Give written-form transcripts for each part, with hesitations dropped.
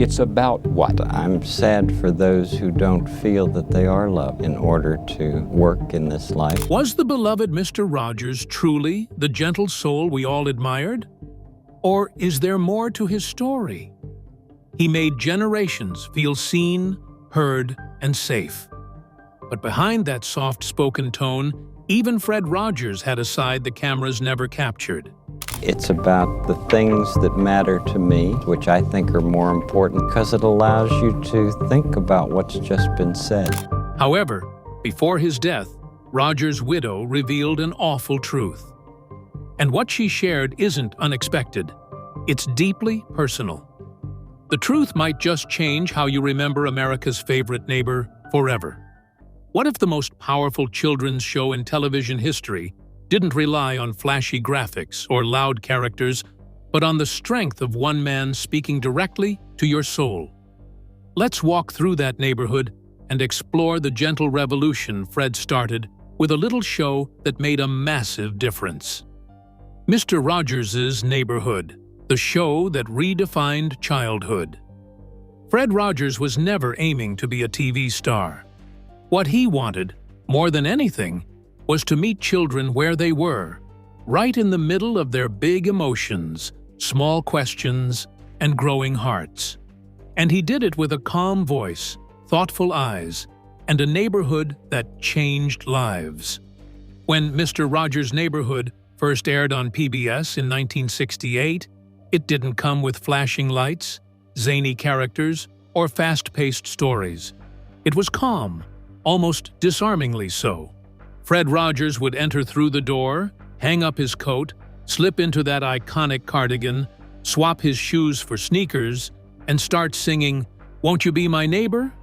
It's about what? I'm sad for those who don't feel that they are loved in order to work in this life. Was the beloved Mr. Rogers truly the gentle soul we all admired? Or is there more to his story? He made generations feel seen, heard, and safe. But behind that soft-spoken tone, even Fred Rogers had a side the cameras never captured. It's about the things that matter to me, which I think are more important because it allows you to think about what's just been said. However, before his death, Rogers' widow revealed an awful truth. And what she shared isn't unexpected. It's deeply personal. The truth might just change how you remember America's favorite neighbor forever. What if the most powerful children's show in television history didn't rely on flashy graphics or loud characters, but on the strength of one man speaking directly to your soul? Let's walk through that neighborhood and explore the gentle revolution Fred started with a little show that made a massive difference. Mr. Rogers' Neighborhood, the show that redefined childhood. Fred Rogers was never aiming to be a TV star. What he wanted, more than anything, was to meet children where they were, right in the middle of their big emotions, small questions, and growing hearts. And he did it with a calm voice, thoughtful eyes, and a neighborhood that changed lives. When Mr. Rogers' Neighborhood first aired on PBS in 1968, it didn't come with flashing lights, zany characters, or fast-paced stories. It was calm, almost disarmingly so. Fred Rogers would enter through the door, hang up his coat, slip into that iconic cardigan, swap his shoes for sneakers, and start singing, "Won't You Be My Neighbor?"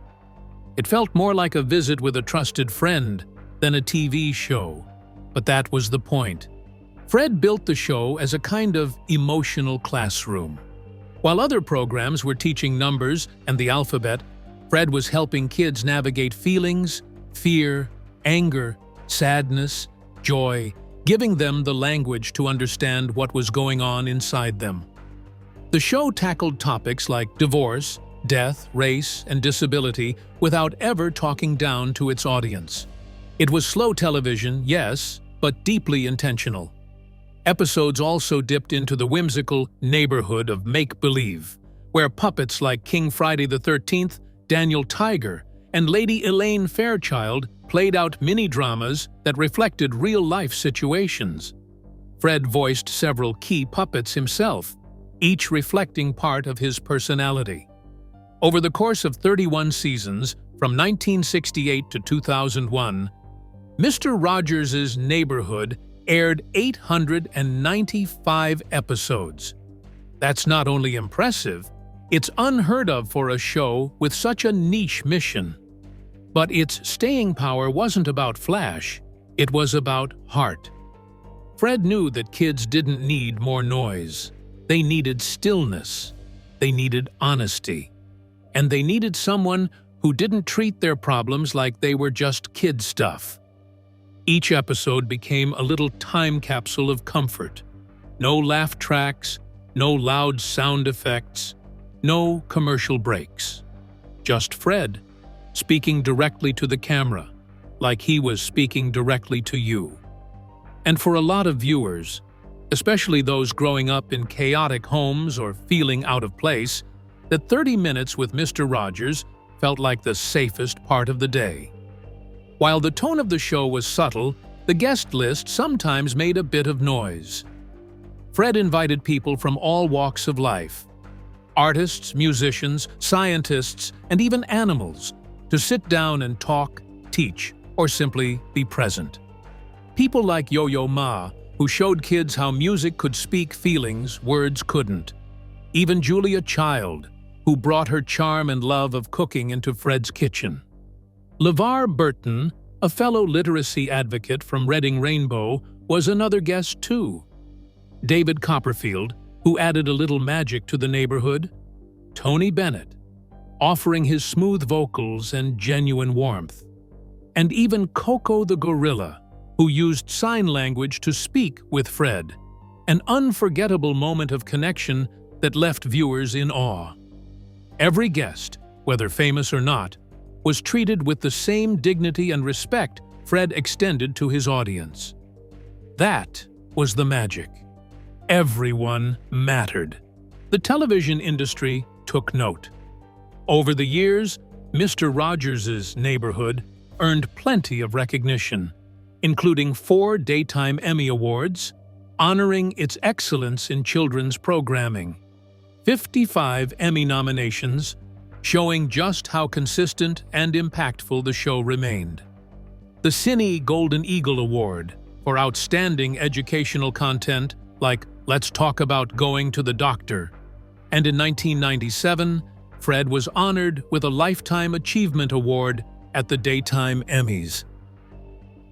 It felt more like a visit with a trusted friend than a TV show, but that was the point. Fred built the show as a kind of emotional classroom. While other programs were teaching numbers and the alphabet, Fred was helping kids navigate feelings, fear, anger, sadness, joy, giving them the language to understand what was going on inside them. The show tackled topics like divorce, death, race, and disability without ever talking down to its audience. It was slow television, yes, but deeply intentional. Episodes also dipped into the whimsical neighborhood of make-believe, where puppets like King Friday the 13th, Daniel Tiger, and Lady Elaine Fairchild played out mini-dramas that reflected real-life situations. Fred voiced several key puppets himself, each reflecting part of his personality. Over the course of 31 seasons, from 1968 to 2001, Mr. Rogers' Neighborhood aired 895 episodes. That's not only impressive, it's unheard of for a show with such a niche mission. But its staying power wasn't about flash, it was about heart. Fred knew that kids didn't need more noise. They needed stillness. They needed honesty. And they needed someone who didn't treat their problems like they were just kid stuff. Each episode became a little time capsule of comfort. No laugh tracks, no loud sound effects, no commercial breaks. Just Fred, speaking directly to the camera, like he was speaking directly to you. And for a lot of viewers, especially those growing up in chaotic homes or feeling out of place, that 30 minutes with Mr. Rogers felt like the safest part of the day. While the tone of the show was subtle, the guest list sometimes made a bit of noise. Fred invited people from all walks of life, artists, musicians, scientists, and even animals, to sit down and talk, teach, or simply be present. People like Yo-Yo Ma, who showed kids how music could speak feelings words couldn't. Even Julia Child, who brought her charm and love of cooking into Fred's kitchen. LeVar Burton, a fellow literacy advocate from Reading Rainbow, was another guest too. David Copperfield, who added a little magic to the neighborhood. Tony Bennett, offering his smooth vocals and genuine warmth. And even Coco the gorilla, who used sign language to speak with Fred, an unforgettable moment of connection that left viewers in awe. Every guest, whether famous or not, was treated with the same dignity and respect Fred extended to his audience. That was the magic. Everyone mattered. The television industry took note. Over the years, Mr. Rogers' Neighborhood earned plenty of recognition, including 4 Daytime Emmy Awards, honoring its excellence in children's programming, 55 Emmy nominations, showing just how consistent and impactful the show remained. The Cine Golden Eagle Award for outstanding educational content like Let's Talk About Going to the Doctor. And in 1997, Fred was honored with a Lifetime Achievement Award at the Daytime Emmys.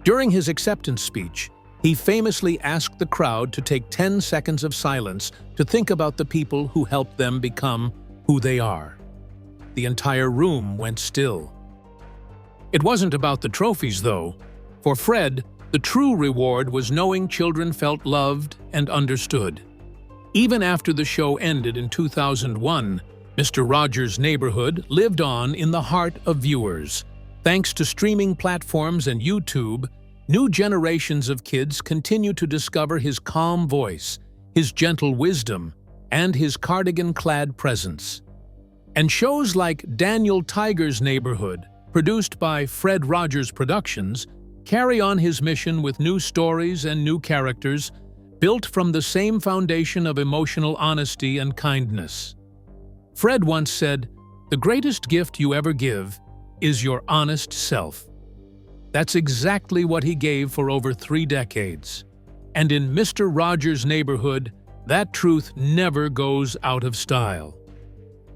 During his acceptance speech, he famously asked the crowd to take 10 seconds of silence to think about the people who helped them become who they are. The entire room went still. It wasn't about the trophies, though. For Fred, the true reward was knowing children felt loved and understood. Even after the show ended in 2001, Mr. Rogers' Neighborhood lived on in the heart of viewers. Thanks to streaming platforms and YouTube, new generations of kids continue to discover his calm voice, his gentle wisdom, and his cardigan-clad presence. And shows like Daniel Tiger's Neighborhood, produced by Fred Rogers Productions, carry on his mission with new stories and new characters, built from the same foundation of emotional honesty and kindness. Fred once said, "The greatest gift you ever give is your honest self." That's exactly what he gave for over 3 decades. And in Mr. Rogers' Neighborhood, that truth never goes out of style.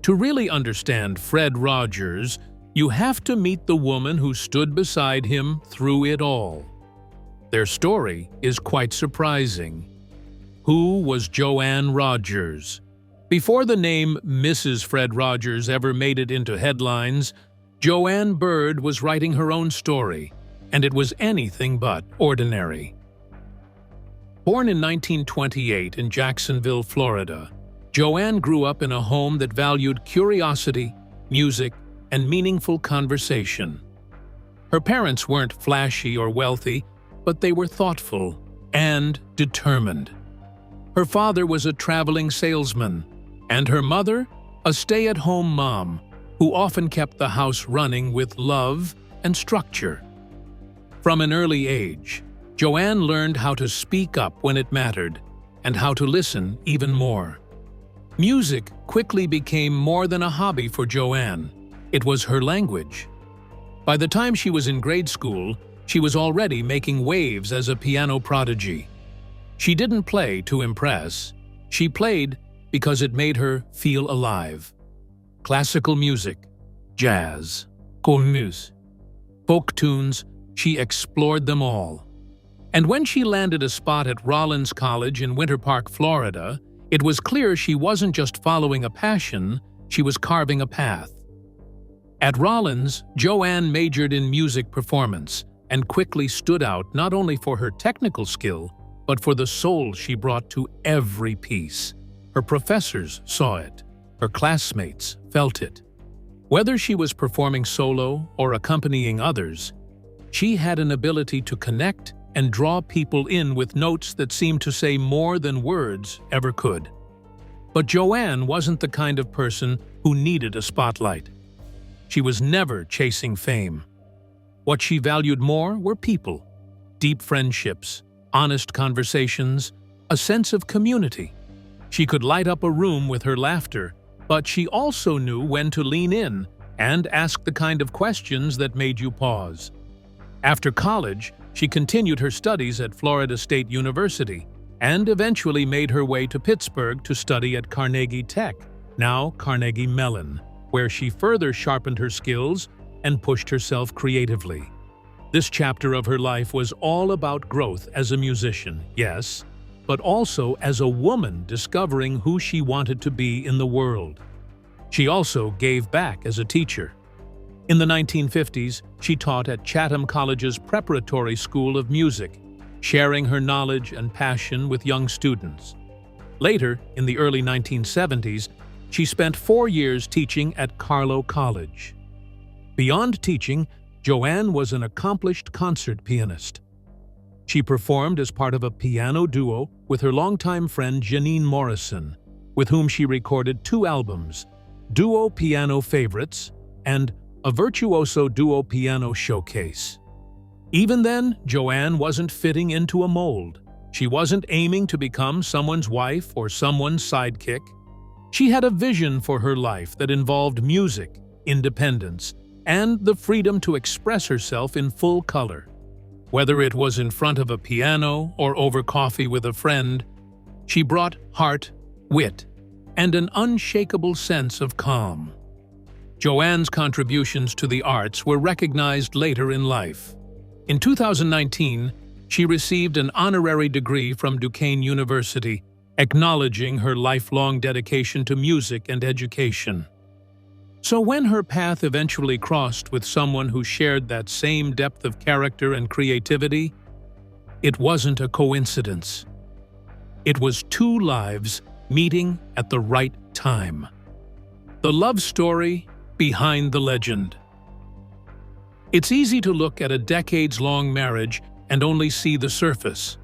To really understand Fred Rogers, you have to meet the woman who stood beside him through it all. Their story is quite surprising. Who was Joanne Rogers? Before the name Mrs. Fred Rogers ever made it into headlines, Joanne Bird was writing her own story, and it was anything but ordinary. Born in 1928 in Jacksonville, Florida, Joanne grew up in a home that valued curiosity, music, and meaningful conversation. Her parents weren't flashy or wealthy, but they were thoughtful and determined. Her father was a traveling salesman, and her mother, a stay-at-home mom, who often kept the house running with love and structure. From an early age, Joanne learned how to speak up when it mattered, and how to listen even more. Music quickly became more than a hobby for Joanne. It was her language. By the time she was in grade school, she was already making waves as a piano prodigy. She didn't play to impress. She played because it made her feel alive. Classical music, jazz, cornemuse, folk tunes, she explored them all. And when she landed a spot at Rollins College in Winter Park, Florida, it was clear she wasn't just following a passion, she was carving a path. At Rollins, Joanne majored in music performance and quickly stood out not only for her technical skill, but for the soul she brought to every piece. Her professors saw it. Her classmates felt it. Whether she was performing solo or accompanying others, she had an ability to connect and draw people in with notes that seemed to say more than words ever could. But Joanne wasn't the kind of person who needed a spotlight. She was never chasing fame. What she valued more were people, deep friendships, honest conversations, a sense of community. She could light up a room with her laughter, but she also knew when to lean in and ask the kind of questions that made you pause. After college, she continued her studies at Florida State University and eventually made her way to Pittsburgh to study at Carnegie Tech, now Carnegie Mellon, where she further sharpened her skills and pushed herself creatively. This chapter of her life was all about growth as a musician, yes, but also as a woman discovering who she wanted to be in the world. She also gave back as a teacher. In the 1950s, she taught at Chatham College's Preparatory School of Music, sharing her knowledge and passion with young students. Later, in the early 1970s, She spent 4 years teaching at Carlow College. Beyond teaching, Joanne was an accomplished concert pianist. She performed as part of a piano duo with her longtime friend Janine Morrison, with whom she recorded 2 albums, Duo Piano Favorites and A Virtuoso Duo Piano Showcase. Even then, Joanne wasn't fitting into a mold. She wasn't aiming to become someone's wife or someone's sidekick. She had a vision for her life that involved music, independence, and the freedom to express herself in full color. Whether it was in front of a piano or over coffee with a friend, she brought heart, wit, and an unshakable sense of calm. Joanne's contributions to the arts were recognized later in life. In 2019, she received an honorary degree from Duquesne University, acknowledging her lifelong dedication to music and education. So when her path eventually crossed with someone who shared that same depth of character and creativity, it wasn't a coincidence. It was 2 lives meeting at the right time. The love story behind the legend. It's easy to look at a decades-long marriage and only see the surface.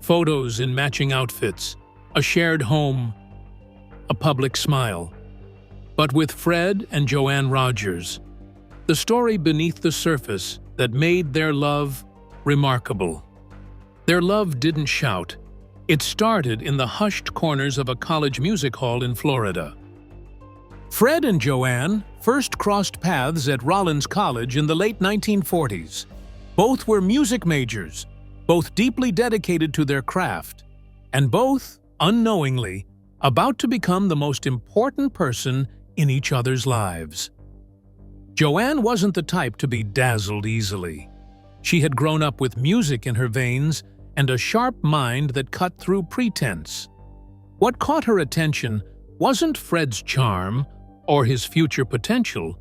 Photos in matching outfits, a shared home, a public smile. But with Fred and Joanne Rogers, the story beneath the surface that made their love remarkable. Their love didn't shout. It started in the hushed corners of a college music hall in Florida. Fred and Joanne first crossed paths at Rollins College in the late 1940s. Both were music majors, both deeply dedicated to their craft, and both, unknowingly, about to become the most important person in each other's lives. Joanne wasn't the type to be dazzled easily. She had grown up with music in her veins and a sharp mind that cut through pretense. What caught her attention wasn't Fred's charm or his future potential.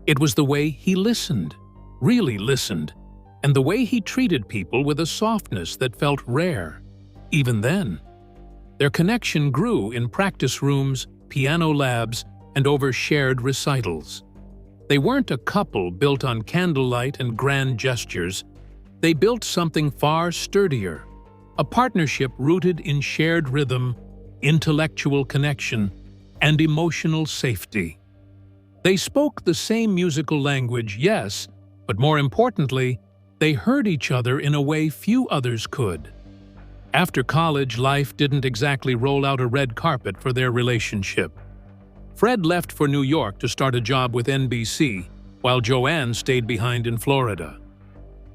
It was the way he listened, really listened, and the way he treated people with a softness that felt rare. Even then, their connection grew in practice rooms, piano labs, and over shared recitals. They weren't a couple built on candlelight and grand gestures. They built something far sturdier, a partnership rooted in shared rhythm, intellectual connection, and emotional safety. They spoke the same musical language, yes, but more importantly, they heard each other in a way few others could. After college, life didn't exactly roll out a red carpet for their relationship. Fred left for New York to start a job with NBC, while Joanne stayed behind in Florida.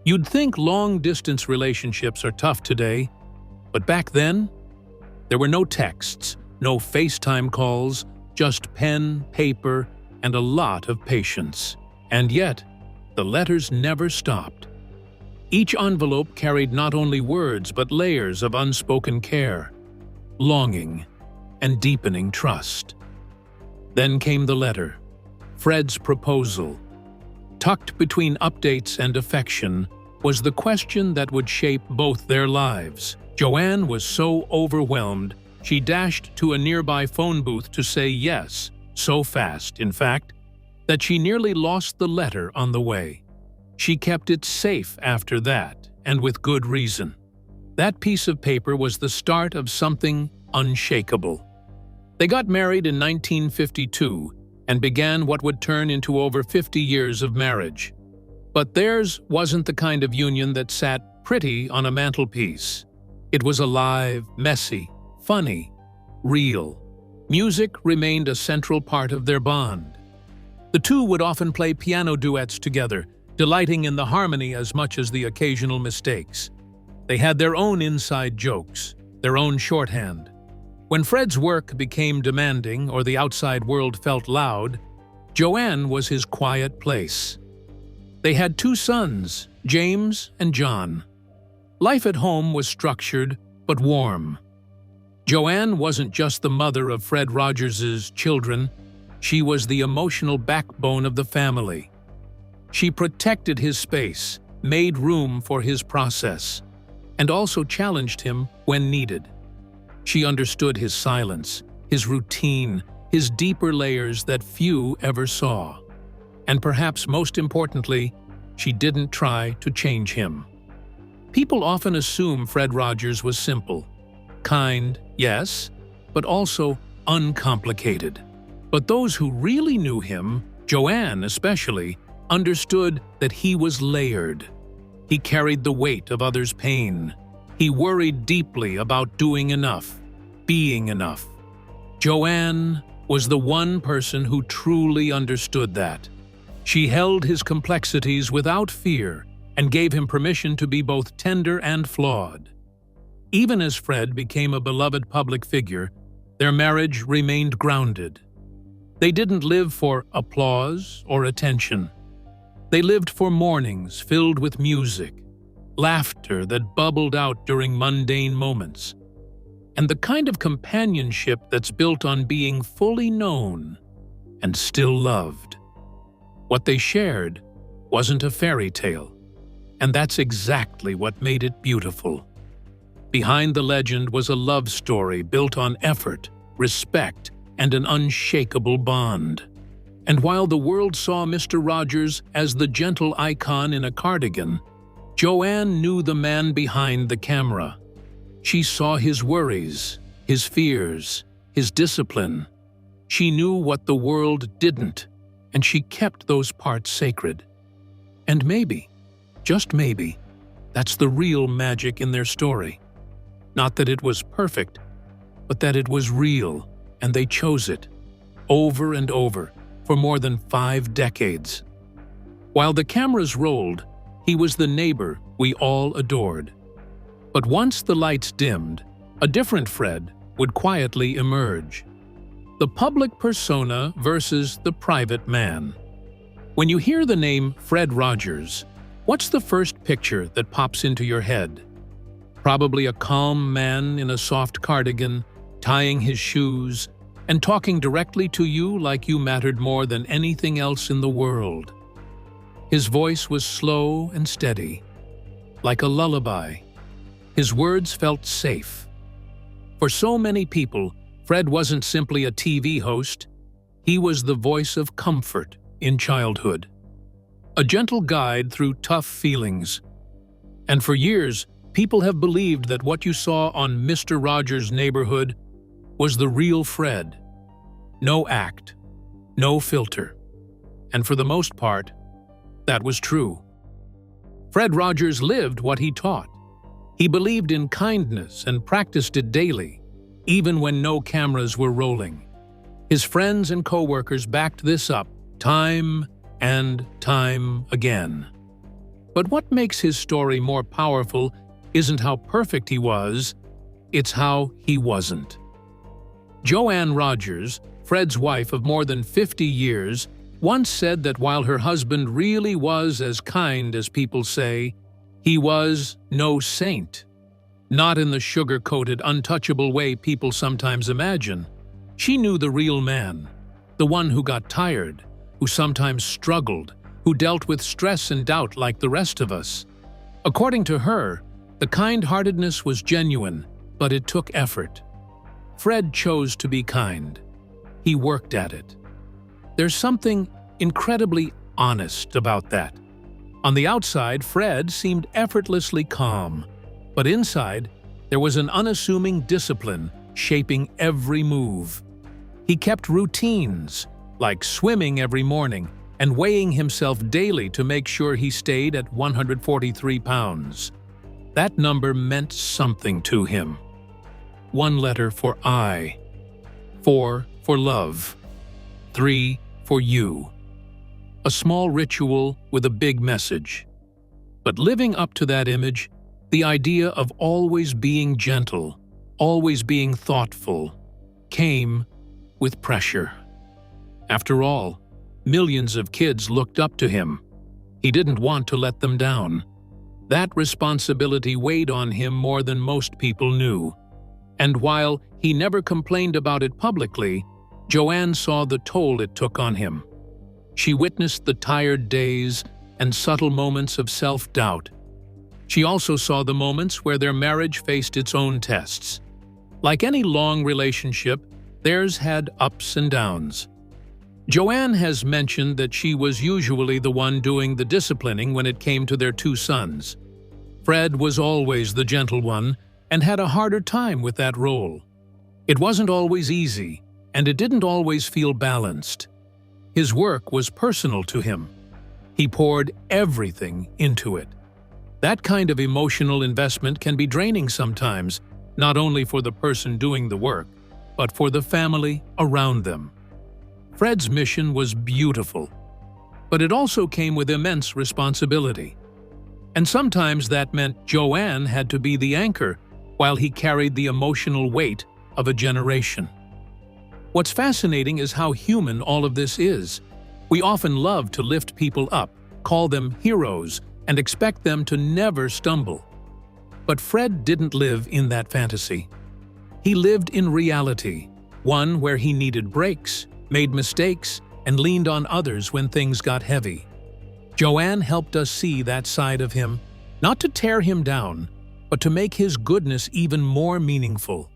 You'd think long-distance relationships are tough today, but back then, there were no texts, no FaceTime calls, just pen, paper, and a lot of patience. And yet, the letters never stopped. Each envelope carried not only words but layers of unspoken care, longing, and deepening trust. Then came the letter, Fred's proposal. Tucked between updates and affection was the question that would shape both their lives. Joanne was so overwhelmed, she dashed to a nearby phone booth to say yes, so fast, in fact, that she nearly lost the letter on the way. She kept it safe after that, and with good reason. That piece of paper was the start of something unshakable. They got married in 1952 and began what would turn into over 50 years of marriage. But theirs wasn't the kind of union that sat pretty on a mantelpiece. It was alive, messy, funny, real. Music remained a central part of their bond. The two would often play piano duets together, delighting in the harmony as much as the occasional mistakes. They had their own inside jokes, their own shorthand. When Fred's work became demanding or the outside world felt loud, Joanne was his quiet place. They had 2 sons, James and John. Life at home was structured but warm. Joanne wasn't just the mother of Fred Rogers' children, she was the emotional backbone of the family. She protected his space, made room for his process, and also challenged him when needed. She understood his silence, his routine, his deeper layers that few ever saw. And perhaps most importantly, she didn't try to change him. People often assume Fred Rogers was simple. Kind, yes, but also uncomplicated. But those who really knew him, Joanne especially, understood that he was layered. He carried the weight of others' pain. He worried deeply about doing enough, being enough. Joanne was the one person who truly understood that. She held his complexities without fear and gave him permission to be both tender and flawed. Even as Fred became a beloved public figure, their marriage remained grounded. They didn't live for applause or attention. They lived for mornings filled with music, laughter that bubbled out during mundane moments, and the kind of companionship that's built on being fully known and still loved. What they shared wasn't a fairy tale, and that's exactly what made it beautiful. Behind the legend was a love story built on effort, respect, and an unshakable bond. And while the world saw Mr. Rogers as the gentle icon in a cardigan, Joanne knew the man behind the camera. She saw his worries, his fears, his discipline. She knew what the world didn't, and she kept those parts sacred. And maybe, just maybe, that's the real magic in their story. Not that it was perfect, but that it was real, and they chose it, over and over, for more than 5 decades. While the cameras rolled, he was the neighbor we all adored. But once the lights dimmed, a different Fred would quietly emerge. The public persona versus the private man. When you hear the name Fred Rogers, what's the first picture that pops into your head? Probably a calm man in a soft cardigan, tying his shoes, and talking directly to you like you mattered more than anything else in the world. His voice was slow and steady, like a lullaby. His words felt safe. For so many people, Fred wasn't simply a TV host, he was the voice of comfort in childhood. A gentle guide through tough feelings. And for years, people have believed that what you saw on Mr. Rogers' Neighborhood was the real Fred. No act, no filter. And for the most part, that was true. Fred Rogers lived what he taught. He believed in kindness and practiced it daily, even when no cameras were rolling. His friends and co-workers backed this up time and time again. But what makes his story more powerful isn't how perfect he was, it's how he wasn't. Joanne Rogers, Fred's wife of more than 50 years, once said that while her husband really was as kind as people say, he was no saint. Not in the sugar-coated, untouchable way people sometimes imagine. She knew the real man, the one who got tired, who sometimes struggled, who dealt with stress and doubt like the rest of us. According to her, the kind-heartedness was genuine, but it took effort. Fred chose to be kind. He worked at it. There's something incredibly honest about that. On the outside, Fred seemed effortlessly calm, but inside, there was an unassuming discipline shaping every move. He kept routines, like swimming every morning and weighing himself daily to make sure he stayed at 143 pounds. That number meant something to him. 1 letter for I, 4 for love, 3 for you. A small ritual with a big message. But living up to that image, the idea of always being gentle, always being thoughtful, came with pressure. After all, millions of kids looked up to him. He didn't want to let them down. That responsibility weighed on him more than most people knew. And while he never complained about it publicly, Joanne saw the toll it took on him. She witnessed the tired days and subtle moments of self-doubt. She also saw the moments where their marriage faced its own tests. Like any long relationship, theirs had ups and downs. Joanne has mentioned that she was usually the one doing the disciplining when it came to their two sons. Fred was always the gentle one and had a harder time with that role. It wasn't always easy, and it didn't always feel balanced. His work was personal to him. He poured everything into it. That kind of emotional investment can be draining sometimes, not only for the person doing the work, but for the family around them. Fred's mission was beautiful, but it also came with immense responsibility. And sometimes that meant Joanne had to be the anchor while he carried the emotional weight of a generation. What's fascinating is how human all of this is. We often love to lift people up, call them heroes, and expect them to never stumble. But Fred didn't live in that fantasy. He lived in reality, one where he needed breaks, made mistakes, and leaned on others when things got heavy. Joanne helped us see that side of him, not to tear him down, but to make his goodness even more meaningful.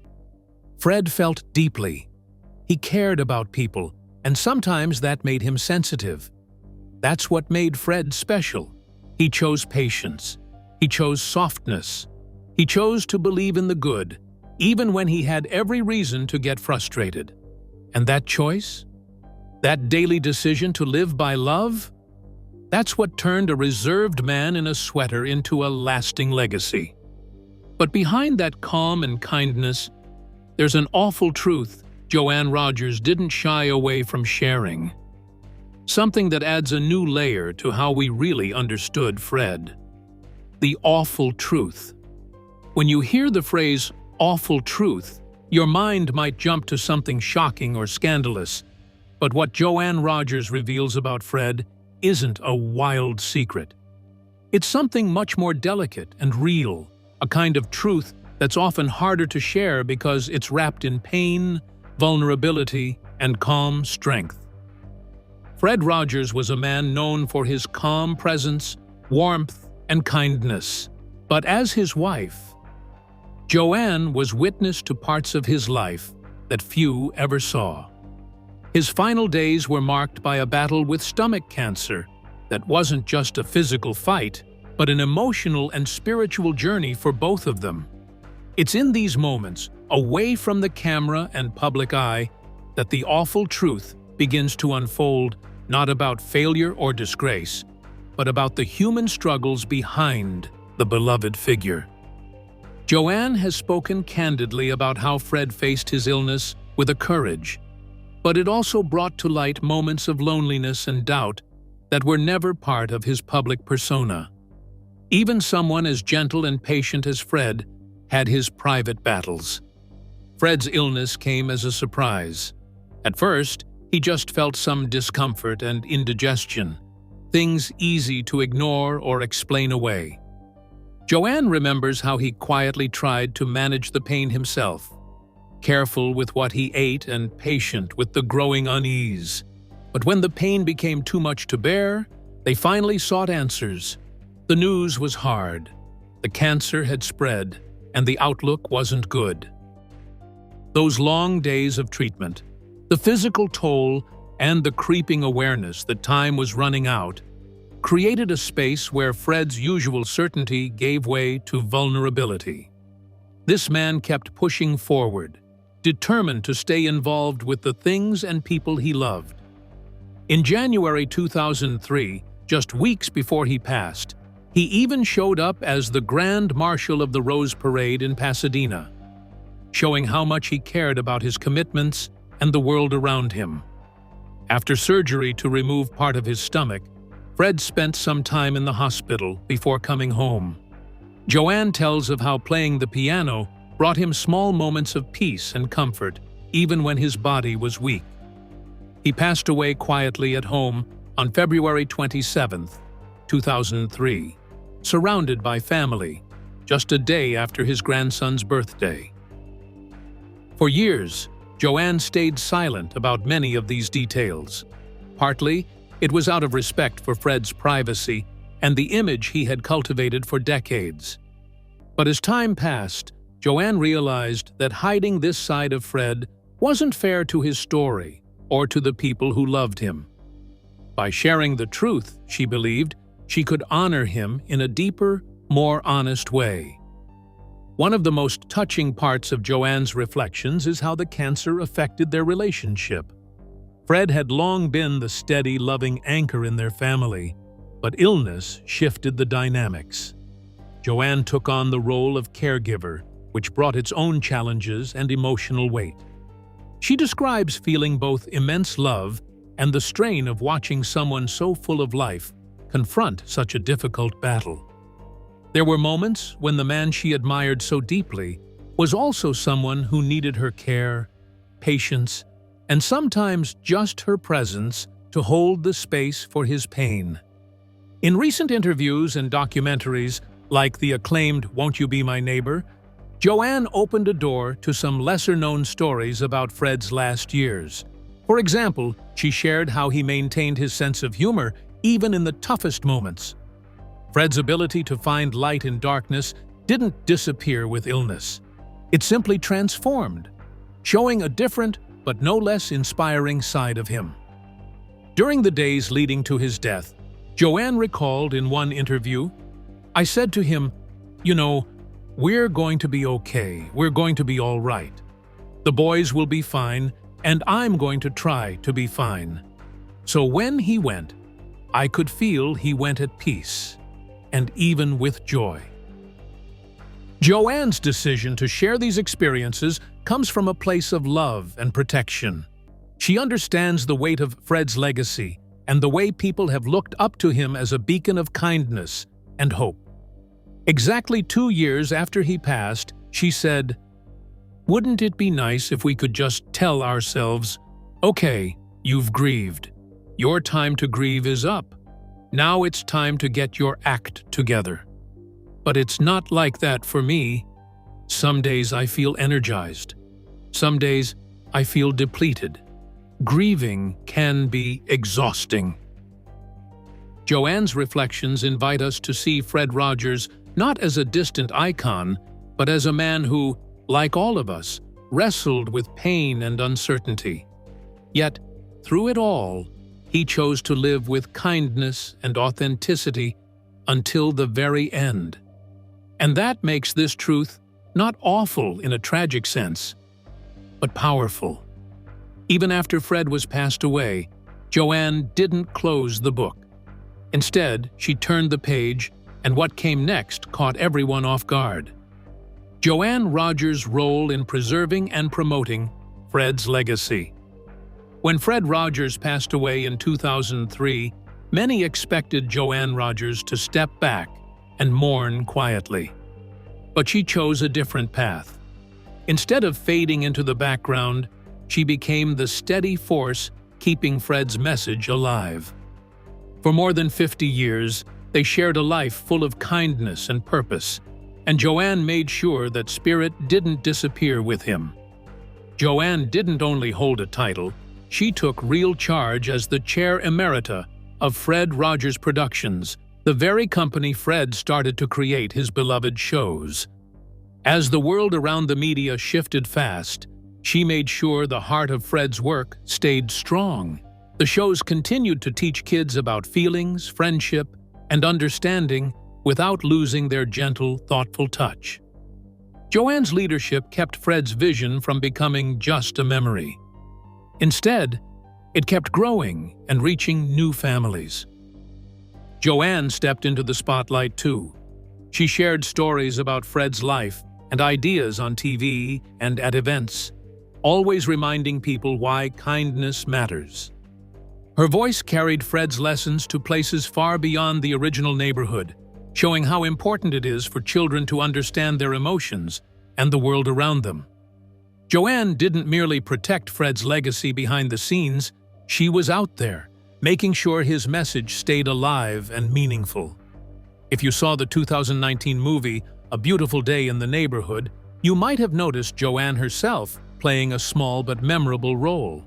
Fred felt deeply. He cared about people, and sometimes that made him sensitive. That's what made Fred special. He chose patience. He chose softness. He chose to believe in the good, even when he had every reason to get frustrated. And that choice? That daily decision to live by love? That's what turned a reserved man in a sweater into a lasting legacy. But behind that calm and kindness, there's an awful truth Joanne Rogers didn't shy away from sharing. Something that adds a new layer to how we really understood Fred. The awful truth. When you hear the phrase awful truth, your mind might jump to something shocking or scandalous, but what Joanne Rogers reveals about Fred isn't a wild secret. It's something much more delicate and real, a kind of truth that's often harder to share because it's wrapped in pain, vulnerability, and calm strength. Fred Rogers was a man known for his calm presence, warmth, and kindness. But as his wife, Joanne was witness to parts of his life that few ever saw. His final days were marked by a battle with stomach cancer that wasn't just a physical fight, but an emotional and spiritual journey for both of them. It's in these moments, away from the camera and public eye, that the awful truth begins to unfold, not about failure or disgrace, but about the human struggles behind the beloved figure. Joanne has spoken candidly about how Fred faced his illness with a courage, but it also brought to light moments of loneliness and doubt that were never part of his public persona. Even someone as gentle and patient as Fred had his private battles. Fred's illness came as a surprise. At first, he just felt some discomfort and indigestion, things easy to ignore or explain away. Joanne remembers how he quietly tried to manage the pain himself, careful with what he ate and patient with the growing unease. But when the pain became too much to bear, they finally sought answers. The news was hard. The cancer had spread, and the outlook wasn't good. Those long days of treatment, the physical toll, and the creeping awareness that time was running out, created a space where Fred's usual certainty gave way to vulnerability. This man kept pushing forward, determined to stay involved with the things and people he loved. In January 2003, just weeks before he passed, he even showed up as the Grand Marshal of the Rose Parade in Pasadena, showing how much he cared about his commitments and the world around him. After surgery to remove part of his stomach, Fred spent some time in the hospital before coming home. Joanne tells of how playing the piano brought him small moments of peace and comfort, even when his body was weak. He passed away quietly at home on February 27, 2003, surrounded by family, just a day after his grandson's birthday. For years, Joanne stayed silent about many of these details. Partly, it was out of respect for Fred's privacy and the image he had cultivated for decades. But as time passed, Joanne realized that hiding this side of Fred wasn't fair to his story or to the people who loved him. By sharing the truth, she believed, she could honor him in a deeper, more honest way. One of the most touching parts of Joanne's reflections is how the cancer affected their relationship. Fred had long been the steady, loving anchor in their family, but illness shifted the dynamics. Joanne took on the role of caregiver, which brought its own challenges and emotional weight. She describes feeling both immense love and the strain of watching someone so full of life confront such a difficult battle. There were moments when the man she admired so deeply was also someone who needed her care, patience, and sometimes just her presence to hold the space for his pain. In recent interviews and documentaries, like the acclaimed Won't You Be My Neighbor, Joanne opened a door to some lesser-known stories about Fred's last years. For example, she shared how he maintained his sense of humor even in the toughest moments. Fred's ability to find light in darkness didn't disappear with illness. It simply transformed, showing a different but no less inspiring side of him. During the days leading to his death, Joanne recalled in one interview, "I said to him, you know, we're going to be okay, we're going to be all right. The boys will be fine, and I'm going to try to be fine." So when he went, I could feel he went at peace, and even with joy. Joanne's decision to share these experiences comes from a place of love and protection. She understands the weight of Fred's legacy and the way people have looked up to him as a beacon of kindness and hope. Exactly 2 years after he passed, she said, "Wouldn't it be nice if we could just tell ourselves, okay, you've grieved. Your time to grieve is up. Now it's time to get your act together." But it's not like that for me. Some days I feel energized. Some days I feel depleted. Grieving can be exhausting. Joanne's reflections invite us to see Fred Rogers not as a distant icon, but as a man who, like all of us, wrestled with pain and uncertainty. Yet, through it all, he chose to live with kindness and authenticity until the very end. And that makes this truth not awful in a tragic sense, but powerful. Even after Fred was passed away, Joanne didn't close the book. Instead, she turned the page, and what came next caught everyone off guard. Joanne Rogers' role in preserving and promoting Fred's legacy. When Fred Rogers passed away in 2003, many expected Joanne Rogers to step back and mourn quietly. But she chose a different path. Instead of fading into the background, she became the steady force keeping Fred's message alive. For more than 50 years, they shared a life full of kindness and purpose, and Joanne made sure that spirit didn't disappear with him. Joanne didn't only hold a title, she took real charge as the chair emerita of Fred Rogers Productions, the very company Fred started to create his beloved shows. As the world around the media shifted fast, she made sure the heart of Fred's work stayed strong. The shows continued to teach kids about feelings, friendship, and understanding without losing their gentle, thoughtful touch. Joanne's leadership kept Fred's vision from becoming just a memory. Instead, it kept growing and reaching new families. Joanne stepped into the spotlight too. She shared stories about Fred's life and ideas on TV and at events, always reminding people why kindness matters. Her voice carried Fred's lessons to places far beyond the original neighborhood, showing how important it is for children to understand their emotions and the world around them. Joanne didn't merely protect Fred's legacy behind the scenes, she was out there, making sure his message stayed alive and meaningful. If you saw the 2019 movie, A Beautiful Day in the Neighborhood, you might have noticed Joanne herself playing a small but memorable role.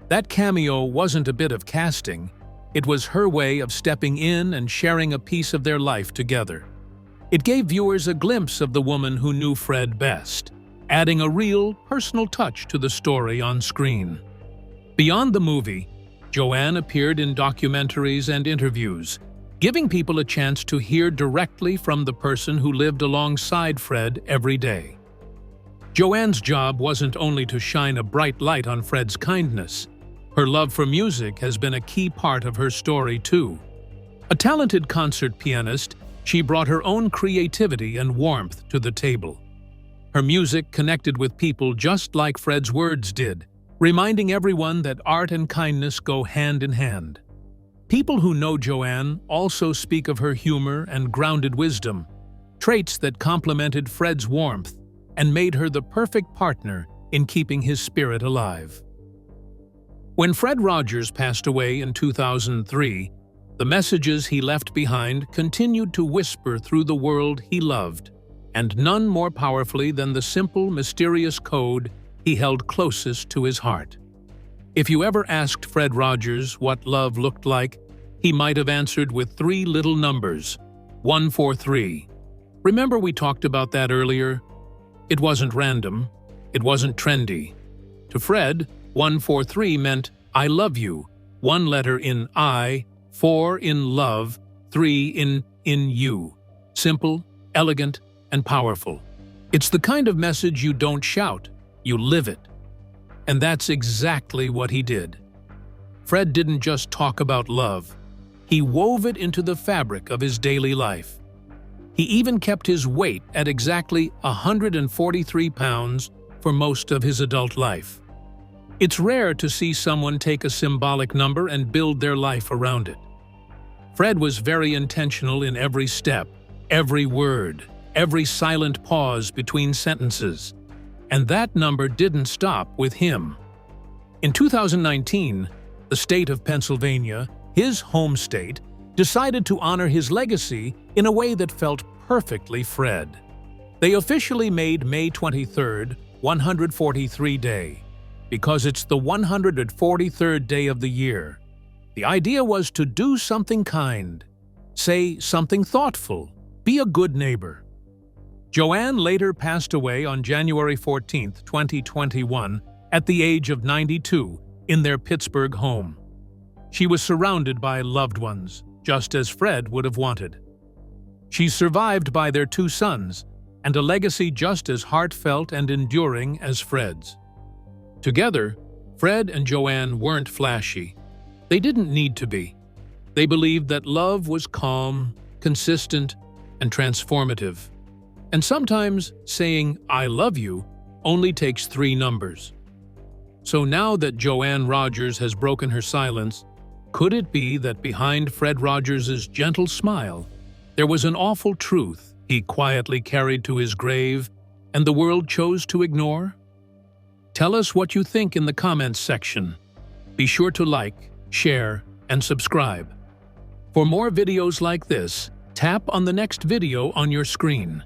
That cameo wasn't a bit of casting, it was her way of stepping in and sharing a piece of their life together. It gave viewers a glimpse of the woman who knew Fred best, adding a real, personal touch to the story on screen. Beyond the movie, Joanne appeared in documentaries and interviews, giving people a chance to hear directly from the person who lived alongside Fred every day. Joanne's job wasn't only to shine a bright light on Fred's kindness. Her love for music has been a key part of her story, too. A talented concert pianist, she brought her own creativity and warmth to the table. Her music connected with people just like Fred's words did, reminding everyone that art and kindness go hand in hand. People who know Joanne also speak of her humor and grounded wisdom, traits that complemented Fred's warmth and made her the perfect partner in keeping his spirit alive. When Fred Rogers passed away in 2003, the messages he left behind continued to whisper through the world he loved, and none more powerfully than the simple, mysterious code he held closest to his heart. If you ever asked Fred Rogers what love looked like, he might have answered with 3 little numbers: 143. Remember we talked about that earlier? It wasn't random. It wasn't trendy. To Fred, 143 meant I love you, 1 letter in I, 4 in love, 3 in you. Simple, elegant, and powerful. It's the kind of message you don't shout, you live it. And that's exactly what he did. Fred didn't just talk about love. He wove it into the fabric of his daily life. He even kept his weight at exactly 143 pounds for most of his adult life. It's rare to see someone take a symbolic number and build their life around it. Fred was very intentional in every step, every word, every silent pause between sentences. And that number didn't stop with him. In 2019, the state of Pennsylvania, his home state, decided to honor his legacy in a way that felt perfectly Fred. They officially made May 23rd 143 Day, because it's the 143rd day of the year. The idea was to do something kind, say something thoughtful, be a good neighbor. Joanne later passed away on January 14, 2021, at the age of 92, in their Pittsburgh home. She was surrounded by loved ones, just as Fred would have wanted. She's survived by their 2 sons, and a legacy just as heartfelt and enduring as Fred's. Together, Fred and Joanne weren't flashy. They didn't need to be. They believed that love was calm, consistent, and transformative. And sometimes saying, I love you, only takes 3 numbers. So now that Joanne Rogers has broken her silence, could it be that behind Fred Rogers' gentle smile, there was an awful truth he quietly carried to his grave and the world chose to ignore? Tell us what you think in the comments section. Be sure to like, share, and subscribe. For more videos like this, tap on the next video on your screen.